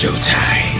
showtime.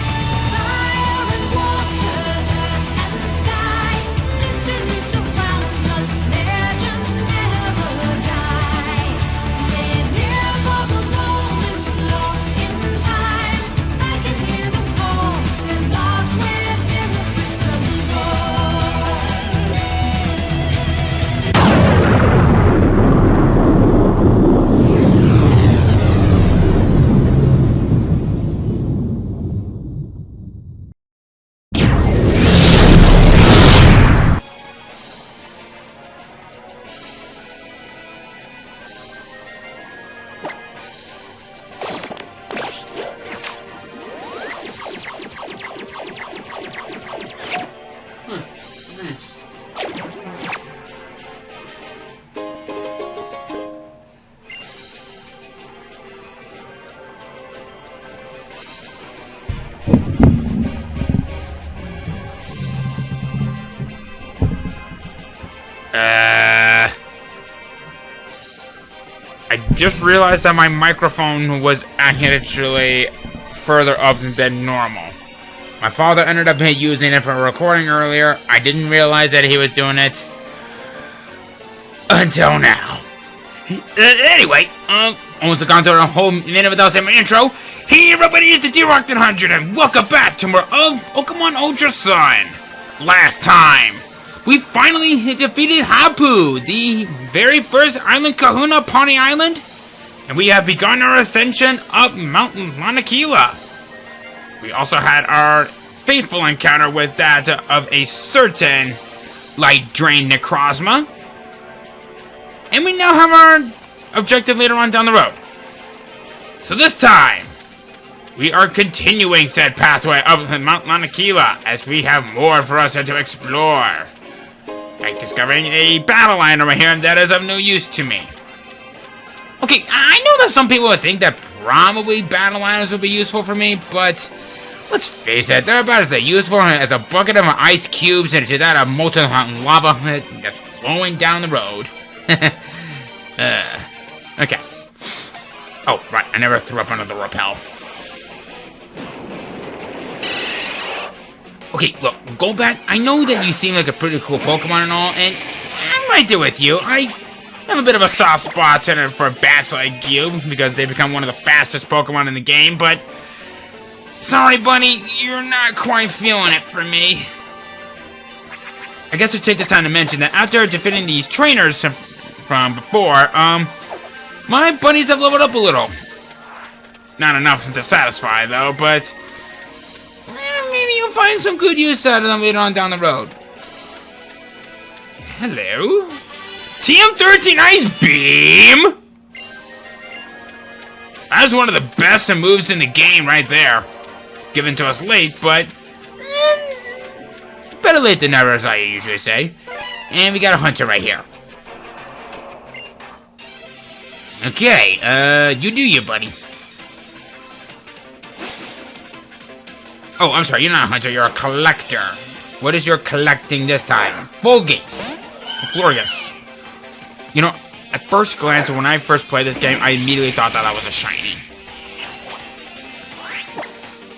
I just realized that my microphone was actually further up than normal. My father ended up using it for recording earlier. I didn't realize that he was doing it until now. Anyway, almost gone through a whole minute without saying my intro. Hey everybody, it's the D-Rock100 and welcome back to more of Pokémon Ultra Sun. Last time, we finally defeated Hapu, the very first island kahuna Pawnee Island, and we have begun our ascension up Mount Lanakila. We also had our faithful encounter with that of a certain Light Drain Necrozma, and we now have our objective later on down the road. So this time, we are continuing said pathway up Mount Lanakila as we have more for us to explore. Like discovering a battle line over here that is of no use to me. Okay, I know that some people would think that probably battle lines would be useful for me, but let's face it, they're about as useful as a bucket of ice cubes and to that of molten lava that's flowing down the road. Okay. Oh, right, I never threw up under the rappel. Okay, look, Golbat, I know that you seem like a pretty cool Pokemon and all, and I'm right there with you. I have a bit of a soft spot for bats like you, because they become one of the fastest Pokemon in the game, but sorry, buddy, you're not quite feeling it for me. I guess I should take this time to mention that after defeating these trainers from before, my buddies have leveled up a little. Not enough to satisfy, though, but maybe you'll find some good use out of them later on down the road. Hello? TM13 Ice Beam? That's one of the best moves in the game right there. Given to us late, but better late than never, as I usually say. And we got a hunter right here. Okay, you do you, buddy. Oh, I'm sorry, you're not a hunter, you're a collector. What is your collecting this time? Florges. You know, at first glance, when I first played this game, I immediately thought that was a shiny.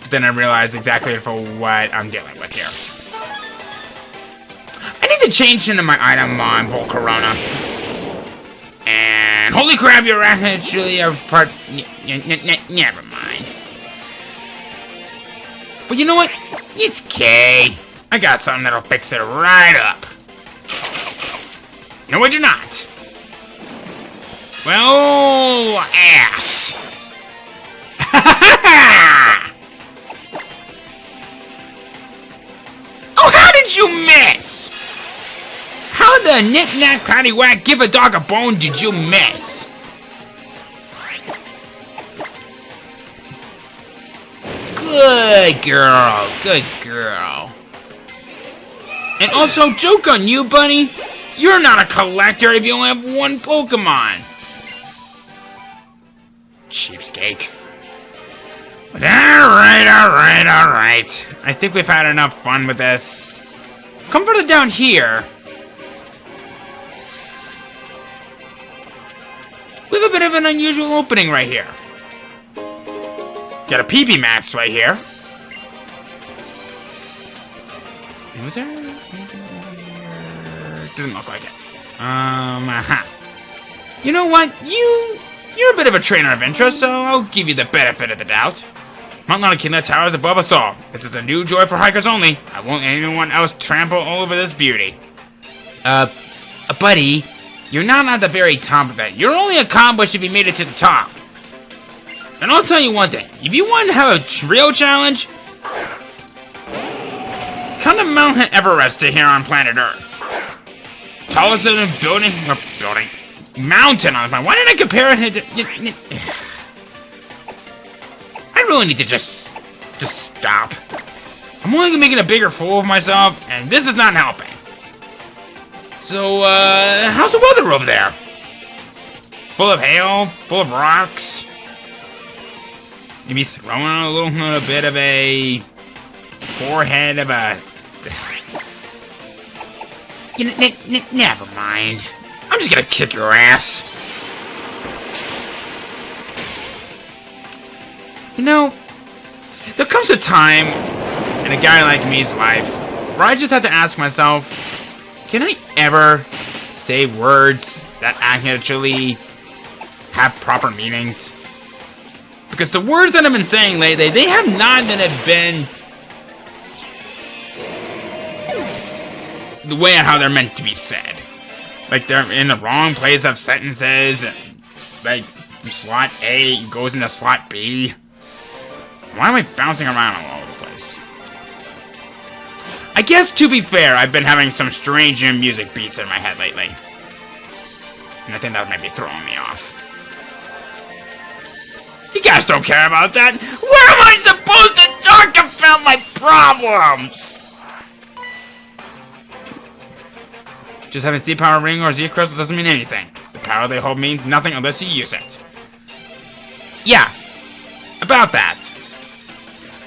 But then I realized exactly for what I'm dealing with here. I need to change into my item on Volcarona. And holy crap, you're actually a part. Never mind. But you know what? It's okay. I got something that'll fix it right up. No, I do not. Well, ass. Oh, how did you miss? How the knick-knack, paddywhack, give a dog a bone did you miss? Good girl, good girl. And also, joke on you, buddy. You're not a collector if you only have one Pokemon. Cheapskate. But alright. I think we've had enough fun with this. Come further down here. We have a bit of an unusual opening right here. Got a PB Max right here. Was there? Didn't look like it. You know what? You're a bit of a trainer of interest, so I'll give you the benefit of the doubt. Mount Lanakila towers above us all. This is a new joy for hikers only. I won't let anyone else trample all over this beauty. Buddy, you're not at the very top of it. You're only accomplished if you made it to the top. And I'll tell you one thing. If you want to have a real challenge, come to Mount Everest here on planet Earth. Tallest mountain on the planet. Why did I compare it to... I really need to just stop. I'm only making a bigger fool of myself, and this is not helping. So, how's the weather over there? Full of hail? Full of rocks? Maybe throwing on a little bit of a forehead of a... Never mind. I'm just gonna kick your ass. You know, there comes a time in a guy like me's life where I just have to ask myself, can I ever say words that actually have proper meanings? Because the words that I've been saying lately, they have not been the way how they're meant to be said. Like they're in the wrong place of sentences. Like slot A goes into slot B. Why am I bouncing around all over the place? I guess to be fair, I've been having some strange music beats in my head lately. And I think that might be throwing me off. You guys don't care about that. Where am I supposed to talk about my problems? Just having Z power ring or Z crystal doesn't mean anything. The power they hold means nothing unless you use it. Yeah, about that.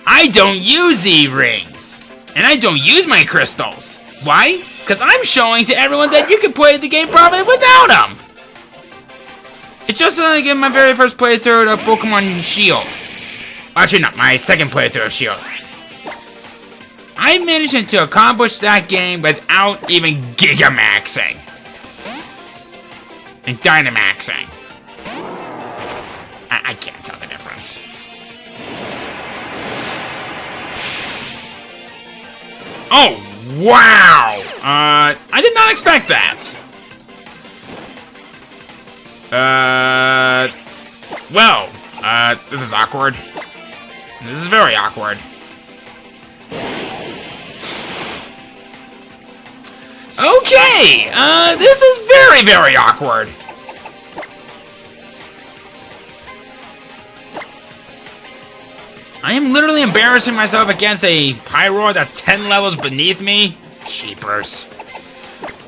I don't use Z rings. And I don't use my crystals. Why? Because I'm showing to everyone that you can play the game properly without them. It's just like in my very first playthrough of Pokémon Shield. Actually, no, my second playthrough of Shield. I managed to accomplish that game without even Gigamaxing. And Dynamaxing. I can't tell the difference. Oh, wow! I did not expect that. This is awkward. This is very awkward. Okay, this is very, very awkward. I am literally embarrassing myself against a Pyroid that's 10 levels beneath me. Cheapers.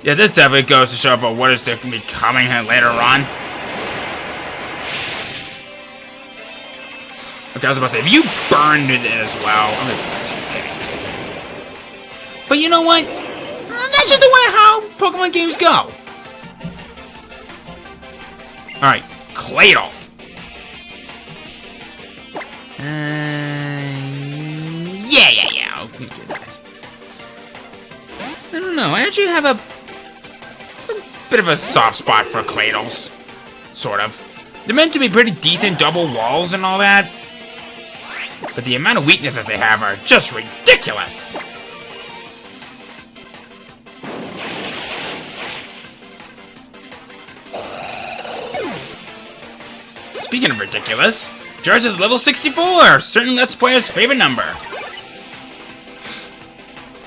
Yeah, this definitely goes to show for what is to be coming later on. Okay, I was about to say, if you burned it as well, I'm just kidding. But you know what? That's just the way how Pokemon games go. Alright, Claydol. Yeah, I'll do that. I don't know, I actually have a bit of a soft spot for Claydols. Sort of. They're meant to be pretty decent double walls and all that. But the amount of weaknesses they have are just ridiculous. Speaking of ridiculous, Jars is level 64, certain Let's Players' favorite number.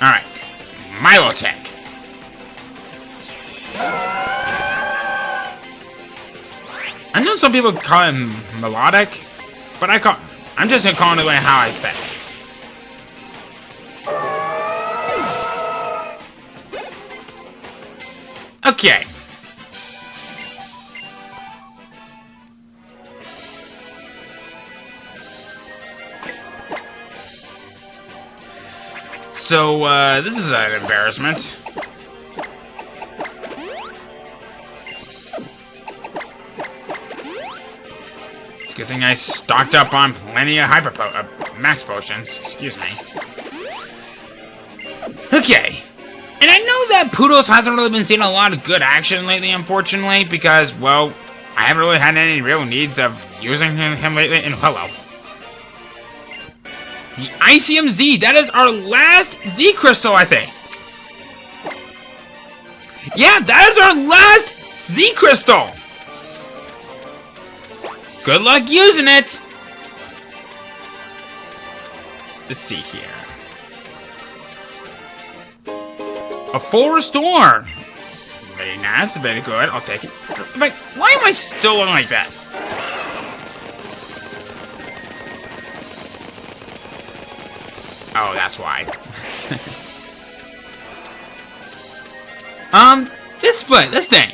Alright, Milotech. I know some people call him melodic, but I'm just gonna call it the way how I said it. Okay. So, this is an embarrassment. good thing I stocked up on plenty of max potions. Excuse me. Okay. And I know that Poodles hasn't really been seeing a lot of good action lately, unfortunately, because, well, I haven't really had any real needs of using him lately. And hello. The Icium Z. That is our last Z crystal, I think. Yeah, that is our last Z crystal. Good luck using it. Let's see here. A full restore. Very nice, very good. I'll take it. Like, why am I still looking like this? Oh, that's why. This thing.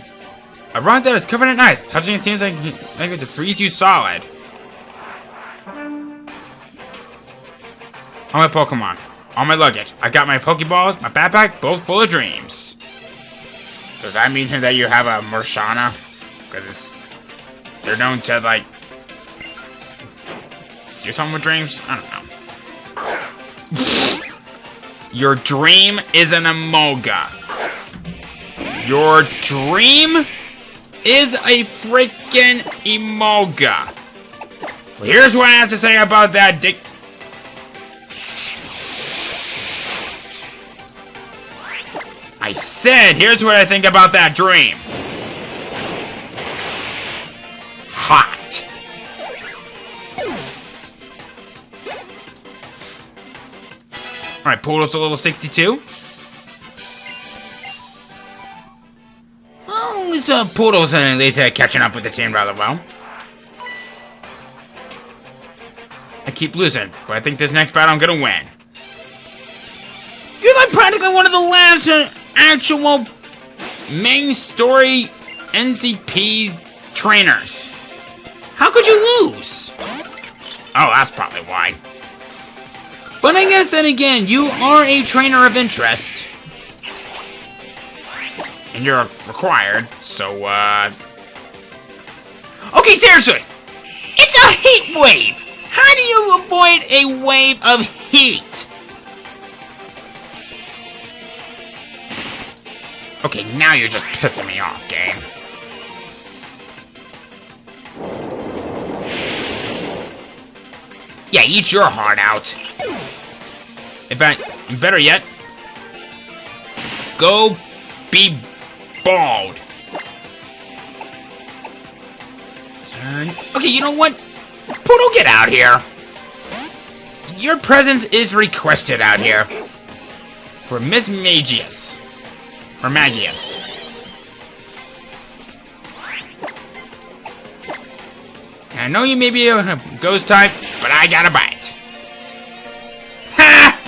A rock that is covered in ice. Touching it seems like it to freeze you solid. All my Pokemon. All my luggage. I got my Pokeballs, my backpack, both full of dreams. Does that mean that you have a Marshana? Because they're known to, like, do something with dreams? I don't know. Your dream is an Emolga. Your dream is a freaking Emolga. Well, here's what I have to say about that, Dick. I said, here's what I think about that dream. Hot. Alright, Poodle's a level 62. Well, these Poodles at least catching up with the team rather well. I keep losing, but I think this next battle I'm gonna win. You're like practically one of the last actual main story NCP trainers. How could you lose? Oh, that's probably why. But I guess then again, you are a trainer of interest. And you're required, so, okay, seriously! It's a heat wave! How do you avoid a wave of heat? Okay, now you're just pissing me off, game. Yeah, eat your heart out. In fact, better yet, go be bald. Okay, you know what? Poodle, get out here. Your presence is requested out here. For Miss Magius. Or Magius. I know you may be a ghost type, but I got a bite. Ha!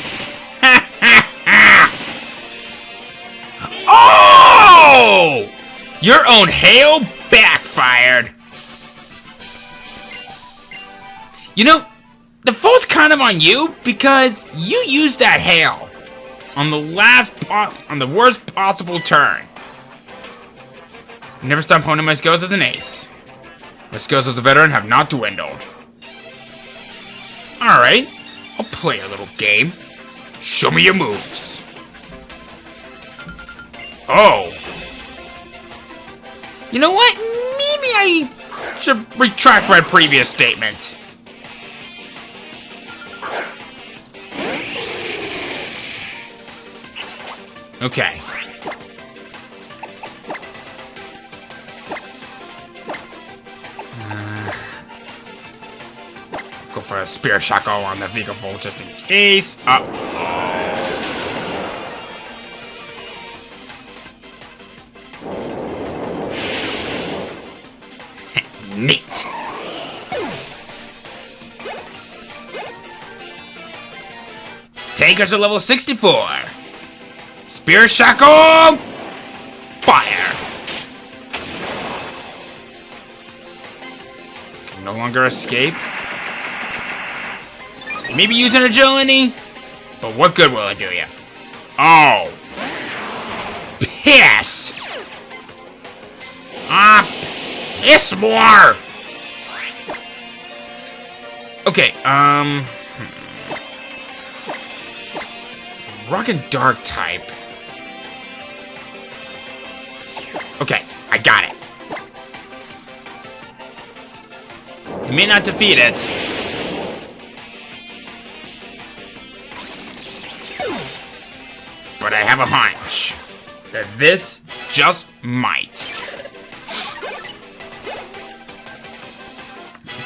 Ha ha ha! Oh! Your own hail backfired. You know, the fault's kind of on you because you used that hail on the on the worst possible turn. Never stop honing my skills as an ace. My skills as a veteran have not dwindled. Alright, I'll play a little game. Show me your moves. Oh. You know what? Maybe I should retract my previous statement. Okay. Go for a spear shackle on the vehicle just in case. Neat. Take us to level 64. Spear shackle! Fire! Can no longer escape. Maybe use an agility, but what good will it do you? Oh! Piss! Piss more! Okay, Rock and Dark type. Okay, I got it. You may not defeat it. But I have a hunch that this just might.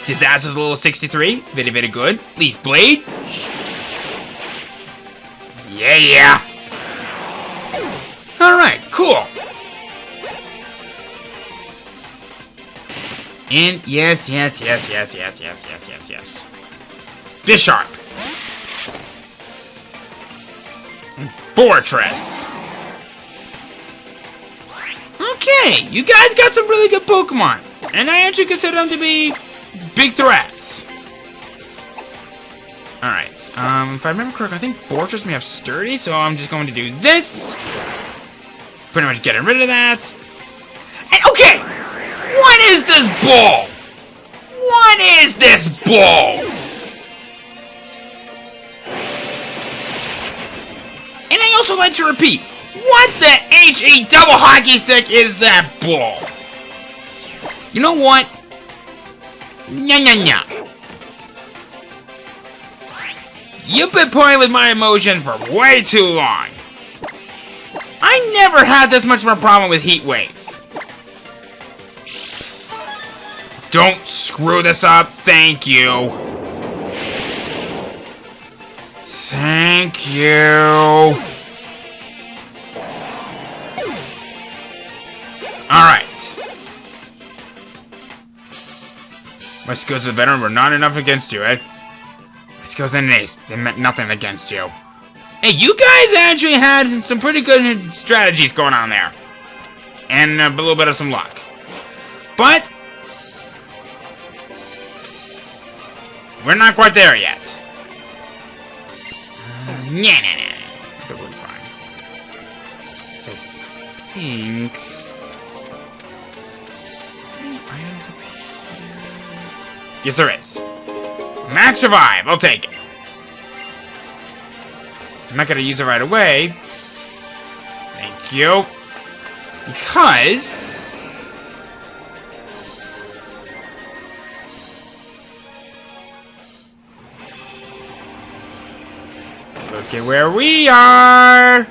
Disaster's level 63. Very, very good. Leaf Blade. Yeah. Alright, cool. And yes. Bisharp. Fortress. Okay, you guys got some really good Pokemon. And I actually consider them to be big threats. Alright, if I remember correctly, I think Fortress may have Sturdy, so I'm just going to do this. Pretty much getting rid of that. And okay! What is this ball? What is this ball? And I also like to repeat, what the HE double hockey stick is that ball? You know what? Nya. You've been playing with my emotions for way too long. I never had this much of a problem with Heat Wave. Don't screw this up, thank you. Thank you. Alright. My skills are better, but not enough against you, eh? My skills and ace, they meant nothing against you. Hey, you guys actually had some pretty good strategies going on there. And a little bit of some luck. But we're not quite there yet. Nah. That would be fine. So I think... Yes, there is. Max Revive. I'll take it. I'm not going to use it right away. Thank you. Because... look at where we are!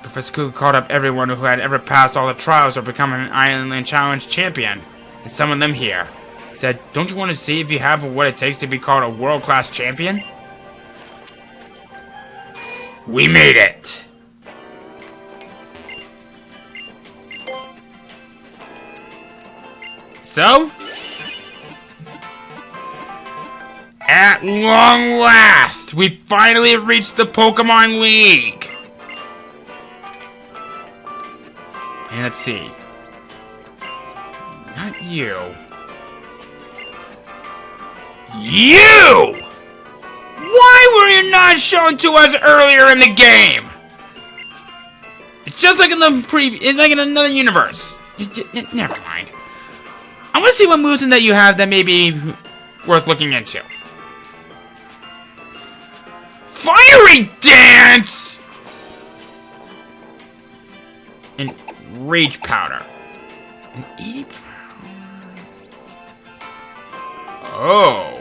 Professor Kuga called up everyone who had ever passed all the trials or become an Island Challenge champion, and summoned them here. He said, don't you want to see if you have what it takes to be called a world-class champion? We made it! So? At long last, we finally reached the Pokémon League! And let's see. Not you. You! Why were you not shown to us earlier in the game? It's just like in the it's like in another universe. Never mind. I want to see what moves that you have that may be worth looking into. Fiery Dance! And Rage Powder. And E Powder. Oh.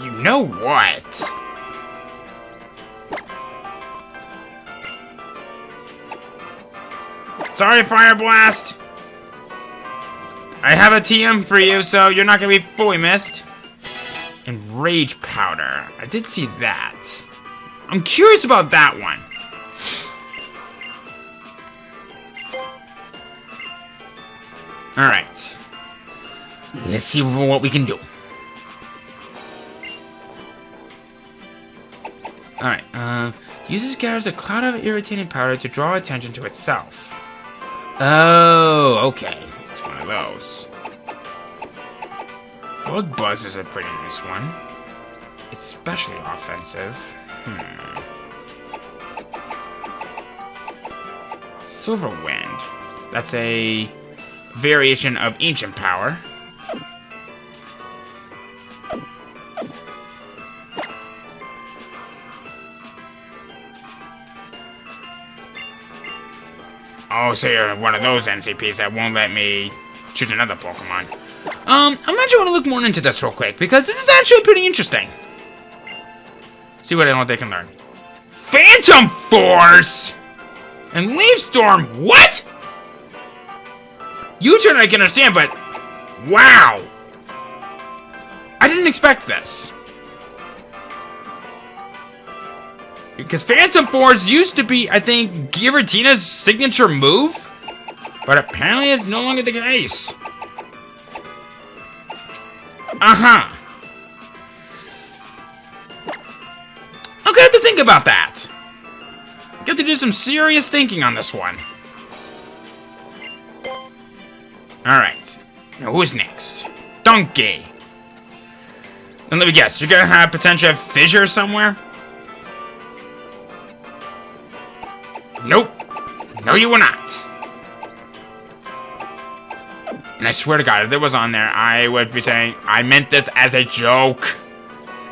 You know what? Sorry, Fire Blast. I have a TM for you, so you're not gonna be fully missed. And Rage Powder. I did see that. I'm curious about that one. Alright. Let's see what we can do. Alright, uses gathers a cloud of irritating powder to draw attention to itself. Oh, okay. It's one of those. Bug Buzz is a pretty nice one. It's especially offensive. Silver Wind. That's a variation of ancient power. Oh, so you're one of those NCPs that won't let me choose another Pokemon. I'm actually going to look more into this real quick, because this is actually pretty interesting. See what I know they can learn. Phantom Force! And Leaf Storm, what? U-turn I can understand, but... wow! I didn't expect this. Because Phantom Force used to be, I think, Giratina's signature move. But apparently it's no longer the case. Uh-huh. I'm gonna have to think about that. I got to do some serious thinking on this one. Alright. Now who's next? Donkey. And let me guess, you're gonna have potential fissure somewhere? Nope. No, you will not. And I swear to God, if it was on there, I would be saying, I meant this as a joke.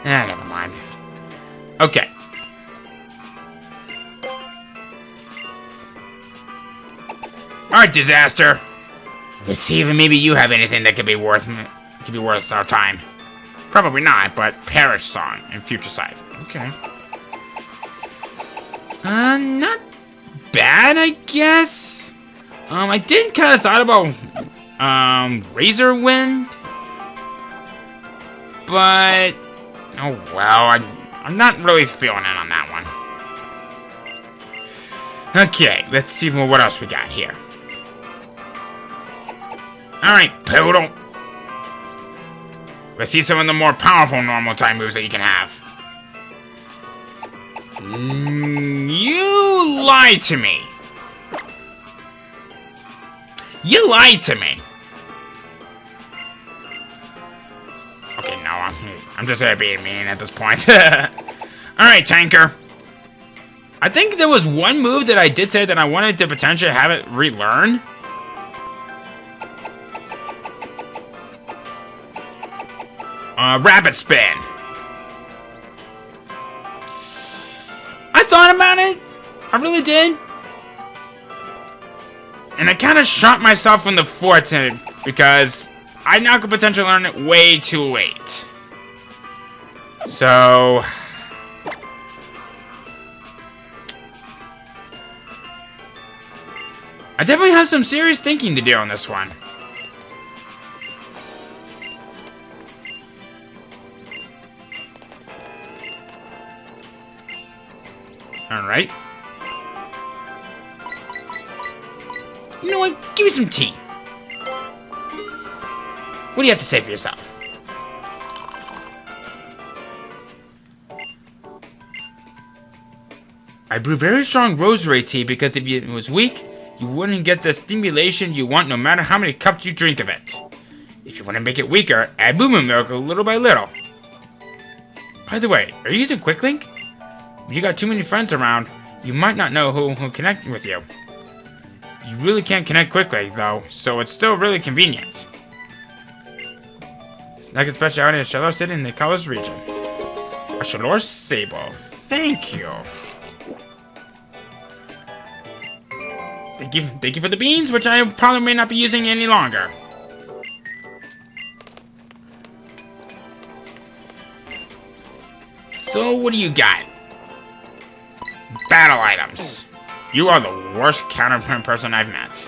Never mind. Okay. Alright, Disaster. Let's see if maybe you have anything that could be worth our time. Probably not, but Perish Song and Future Sight. Okay. Not bad, I guess. I did kind of thought about Razor Wind, but oh well, I'm not really feeling it on that one. Okay, let's see what else we got here. All right, Poodle. Let's see some of the more powerful normal type moves that you can have. You lied to me. You lied to me. Okay, no, I'm just gonna be mean at this point. Alright, Tanker. I think there was one move that I did say that I wanted to potentially have it relearn. Rapid Spin. I thought about it. I really did. And I kind of shot myself in the foot because I now could potentially learn it way too late. So... I definitely have some serious thinking to do on this one. Alright. You know what? Give me some tea. What do you have to say for yourself? I brew very strong rosary tea because if it was weak, you wouldn't get the stimulation you want no matter how many cups you drink of it. If you want to make it weaker, add Moo Moo milk little by little. By the way, are you using Quick Link? When you got too many friends around, you might not know who connect with you. You really can't connect quickly, though, so it's still really convenient. Like a speciality in Shalor City in the Kalos region. A Shalor Sable. Thank you. Thank you for the beans, which I probably may not be using any longer. So, what do you got? Battle items. You are the worst counterpoint person I've met.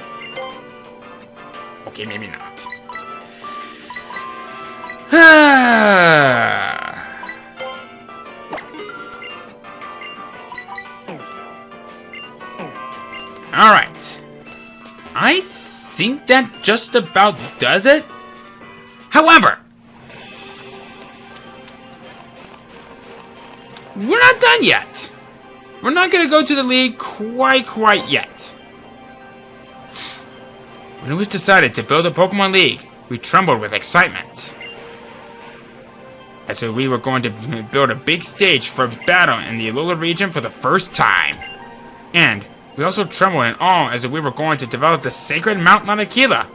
Okay, maybe not. Alright. I think that just about does it. However, we're not done yet. We're not going to go to the league quite yet. When it was decided to build a Pokemon League, we trembled with excitement. As if we were going to build a big stage for battle in the Alola region for the first time. And We also trembled in awe as if we were going to develop the sacred Mount Lanakila.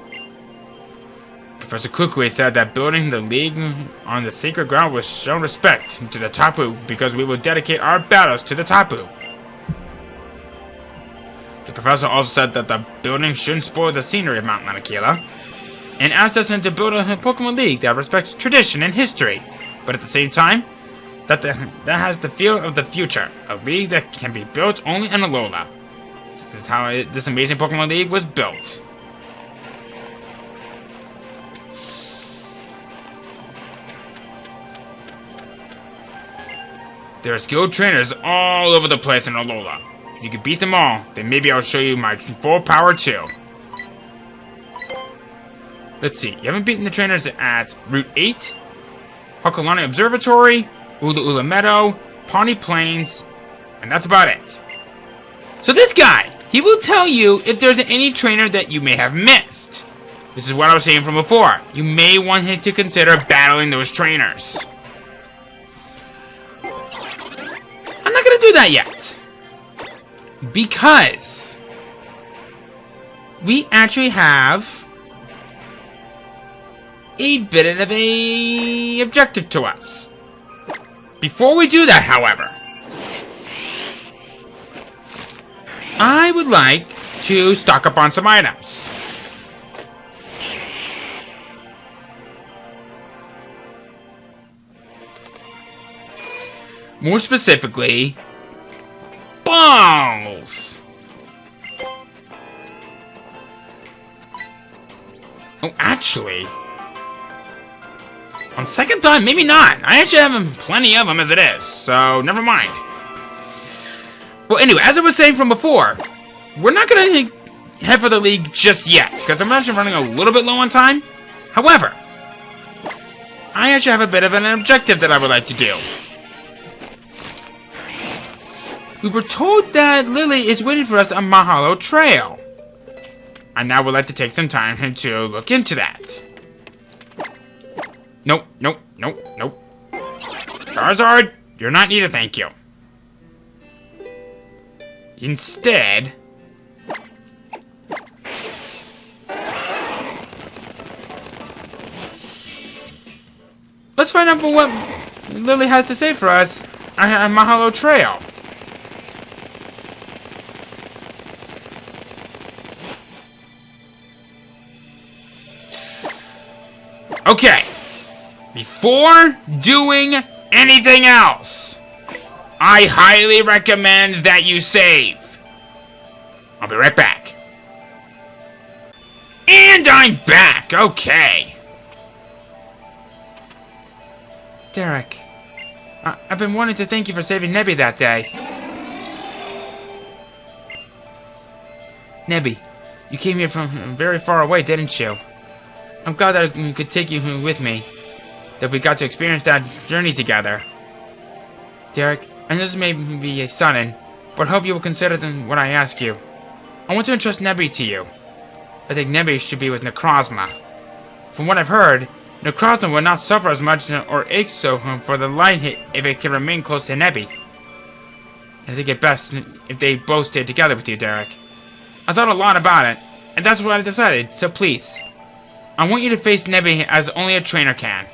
Professor Kukui said that building the League on the sacred ground was show respect to the Tapu because we will dedicate our battles to the Tapu. The professor also said that the building shouldn't spoil the scenery of Mount Lanakila, and asked us to build a Pokemon League that respects tradition and history, but at the same time, that has the feel of the future, a league that can be built only in Alola. This is how this amazing Pokemon League was built. There are skilled trainers all over the place in Alola. If you can beat them all, then maybe I'll show you my full power too. Let's see, you haven't beaten the trainers at Route 8, Hokulani Observatory, Ula Ula Meadow, Pawnee Plains, and that's about it. So this guy, he will tell you if there's any trainer that you may have missed. This is what I was saying from before. You may want him to consider battling those trainers. I'm not going to do that yet. Because we actually have a bit of a objective to us. Before we do that, however, I would like to stock up on some items. More specifically, balls. Oh, actually, on second thought, maybe not. I actually have plenty of them as it is, so never mind. Well, anyway, as I was saying from before, we're not going to head for the league just yet, because I'm actually running a little bit low on time. However, I actually have a bit of an objective that I would like to do. We were told that Lily is waiting for us on Mahao Trail. I now would like to take some time to look into that. Nope, nope, nope, nope. Charizard, you're not needed, thank you. Instead, let's find out what Lily has to say for us on Mahao Trail. Okay, before doing anything else, I highly recommend that you save. I'll be right back. And I'm back, okay. Derek, I've been wanting to thank you for saving Nebby that day. Nebby, you came here from very far away, didn't you? I'm glad that I could take you with me, that we got to experience that journey together. Derek, I know this may be sudden, but I hope you will consider what I ask you. I want to entrust Nebby to you. I think Nebby should be with Necrozma. From what I've heard, Necrozma will not suffer as much or ache so for the light hit if it can remain close to Nebby. I think it best if they both stay together with you, Derek. I thought a lot about it, and that's what I decided, so please. I want you to face Nebby as only a trainer can.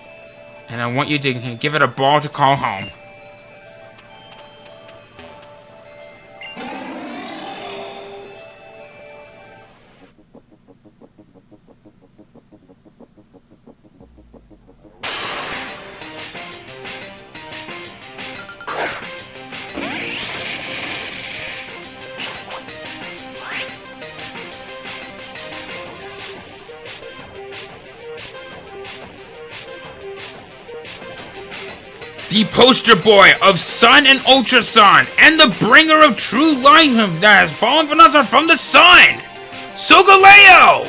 And I want you to give it a ball to call home. The poster boy of Sun and Ultra Sun, and the bringer of true light that has fallen from us from the sun, Solgaleo,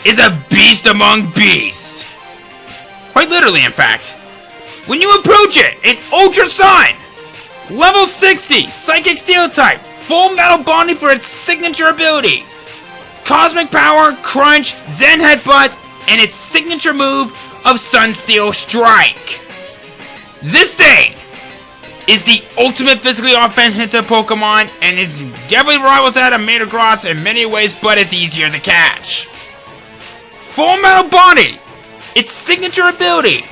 is a beast among beasts. Quite literally, in fact. When you approach it in Ultra Sun, level 60, Psychic Steel type, full metal bonding for its signature ability, Cosmic Power, Crunch, Zen Headbutt, and its signature move of Sunsteel Strike. This thing is the ultimate physically offensive Pokemon, and it definitely rivals that of Metagross in many ways, but it's easier to catch. Full Metal Body, its signature ability,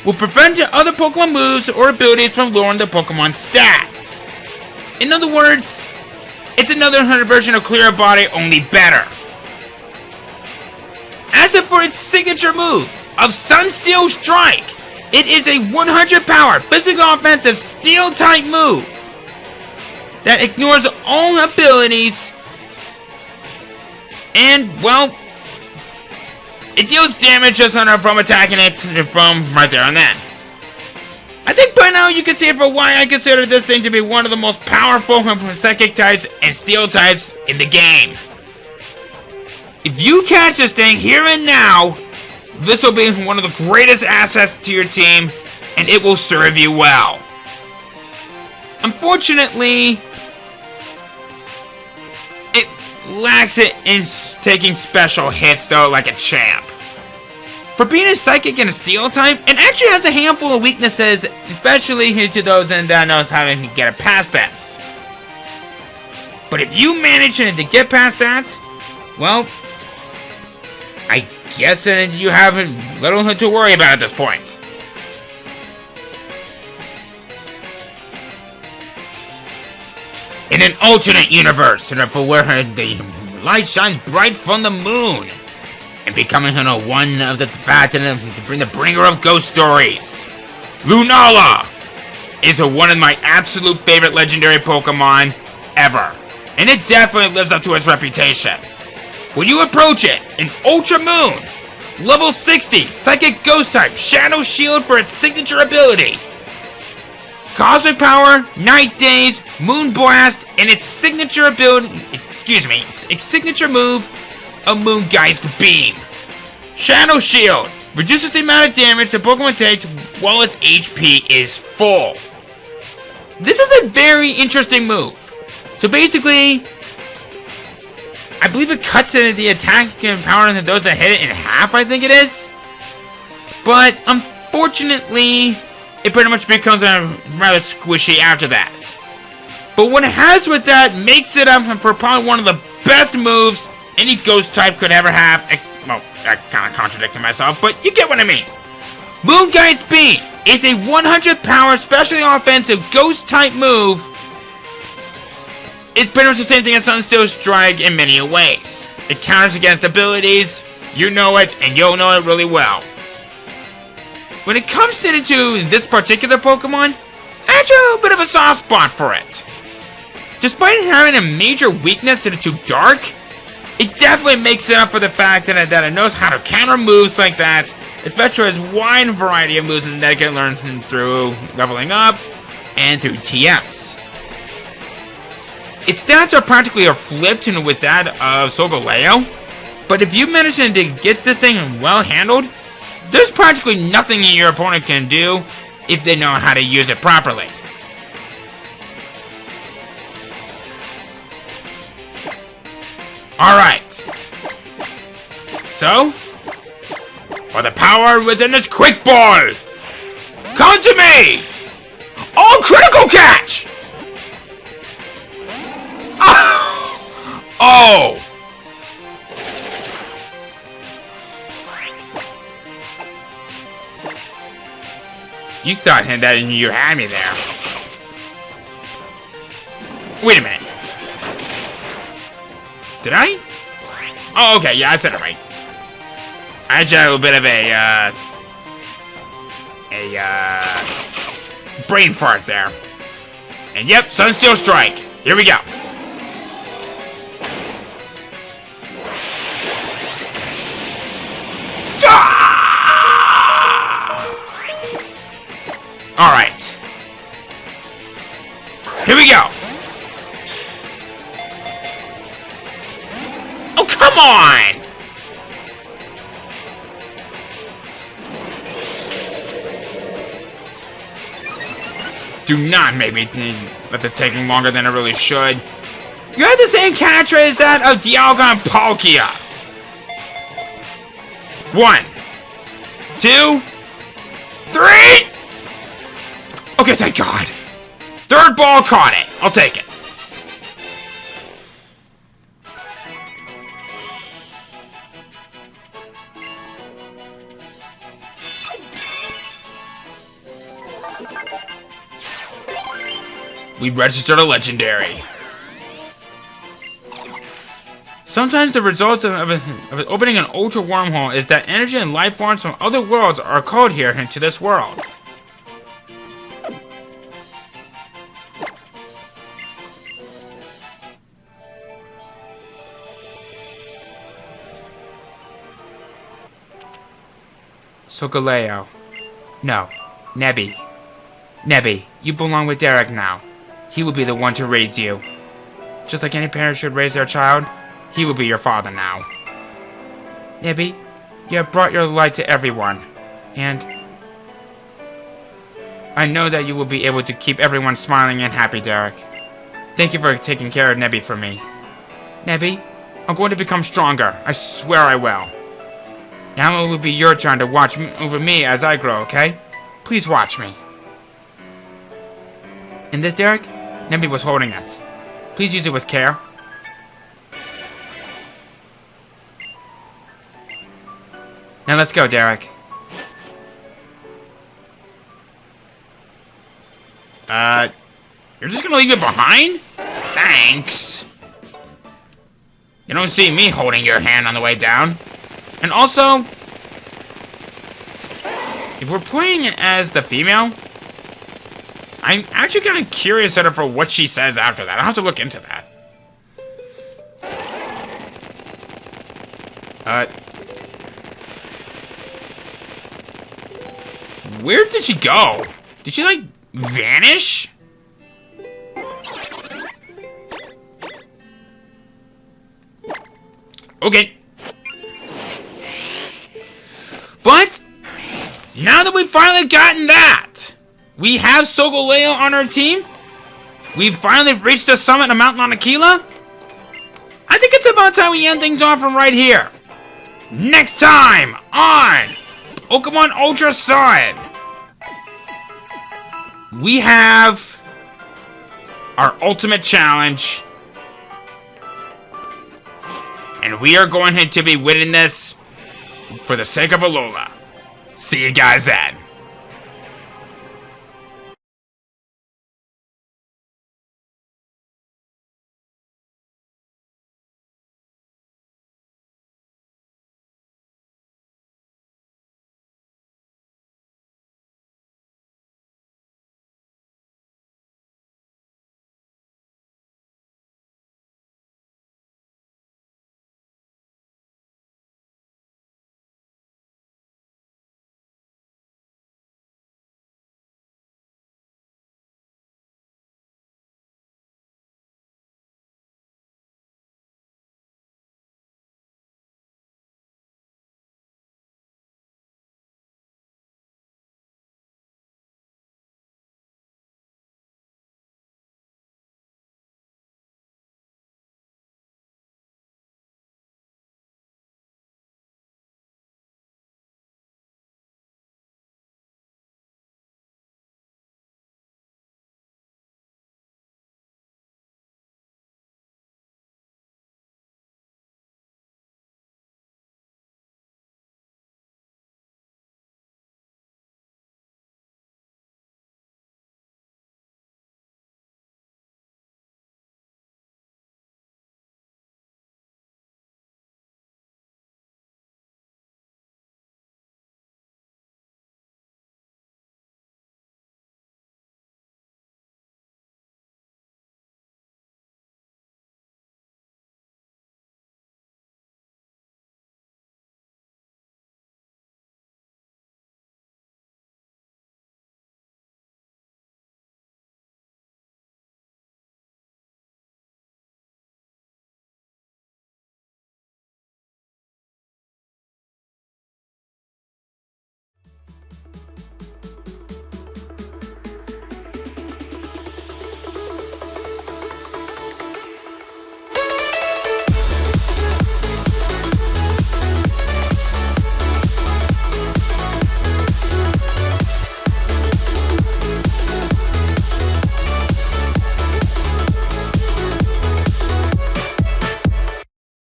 will prevent other Pokemon moves or abilities from lowering the Pokemon's stats. In other words, it's another 100 version of Clear Body, only better. As for its signature move of Sunsteel Strike, it is a 100 power physical offensive steel type move that ignores all abilities and, well, it deals damage just from attacking it from right there and then. I think by now you can see it for why I consider this thing to be one of the most powerful psychic types and steel types in the game. If you catch this thing here and now, this will be one of the greatest assets to your team, and it will serve you well. Unfortunately, it lacks it in taking special hits though, like a champ. For being a psychic and a steel type, it actually has a handful of weaknesses, especially to those that knows how to get it past this. But if you manage to get past that, well, I guess you have little to worry about at this point. In an alternate universe, where the light shines bright from the moon, and becoming one of the the bringer of ghost stories, Lunala is one of my absolute favorite legendary Pokemon ever, and it definitely lives up to its reputation. When you approach it, an Ultra Moon, level 60, Psychic Ghost type, Shadow Shield for its signature ability, Cosmic Power, Night Daze, Moon Blast, and its signature ability, its signature move, a Moongeist Beam. Shadow Shield reduces the amount of damage the Pokemon takes while its HP is full. This is a very interesting move. So basically, I believe it cuts the attack power of those that hit it in half, I think it is. But unfortunately, it pretty much becomes rather squishy after that. But what it has with that makes it up for probably one of the best moves any ghost type could ever have. Well, I kind of contradicted myself, but you get what I mean. Moongeist Beam is a 100 power specially offensive ghost type move. It's pretty much the same thing as Sunsteel Strike in many ways. It counters against abilities, you know it, and you'll know it really well. When it comes to this particular Pokemon, I actually have a bit of a soft spot for it. Despite having a major weakness to dark, it definitely makes it up for the fact that it knows how to counter moves like that, especially as wide variety of moves that it can learn through leveling up and through TMs. Its stats are practically flipped with that of Solgaleo, but if you manage to get this thing well handled, there's practically nothing your opponent can do if they know how to use it properly. Alright. So, for the power within this Quick Ball, come to me! All critical catch! Oh! You thought that you had me there. Wait a minute. Did I? Oh, okay, yeah, I said it right. I just had a little bit of a brain fart there. And yep, Sunsteel Strike. Here we go. Alright. Here we go. Oh, come on! Do not make me let this taking longer than it really should. You have the same catchphrase as that of Dialga and Palkia. 1, 2, 3! Okay, thank God. Third ball caught it. I'll take it. We registered a legendary. Sometimes the result of opening an ultra wormhole is that energy and life forms from other worlds are called here into this world. Sokoleo. No. Nebby. Nebby, you belong with Derek now. He will be the one to raise you. Just like any parent should raise their child, he will be your father now. Nebby, you have brought your light to everyone. And I know that you will be able to keep everyone smiling and happy, Derek. Thank you for taking care of Nebby for me. Nebby, I'm going to become stronger. I swear I will. Now it will be your turn to watch over me as I grow, okay? Please watch me. And this, Derek? Nebby was holding it. Please use it with care. Now let's go, Derek. You're just gonna leave it behind? Thanks. You don't see me holding your hand on the way down. And also, if we're playing as the female, I'm actually kind of curious for what she says after that. I'll have to look into that. Where did she go? Did she, like, vanish? Okay. But, now that we've finally gotten that, we have Sokoleo on our team. We've finally reached the summit of Mount Lanakila. I think it's about time we end things off from right here. Next time on Pokémon Ultra Sun, we have our ultimate challenge. And we are going to be winning this for the sake of Alola. See you guys then.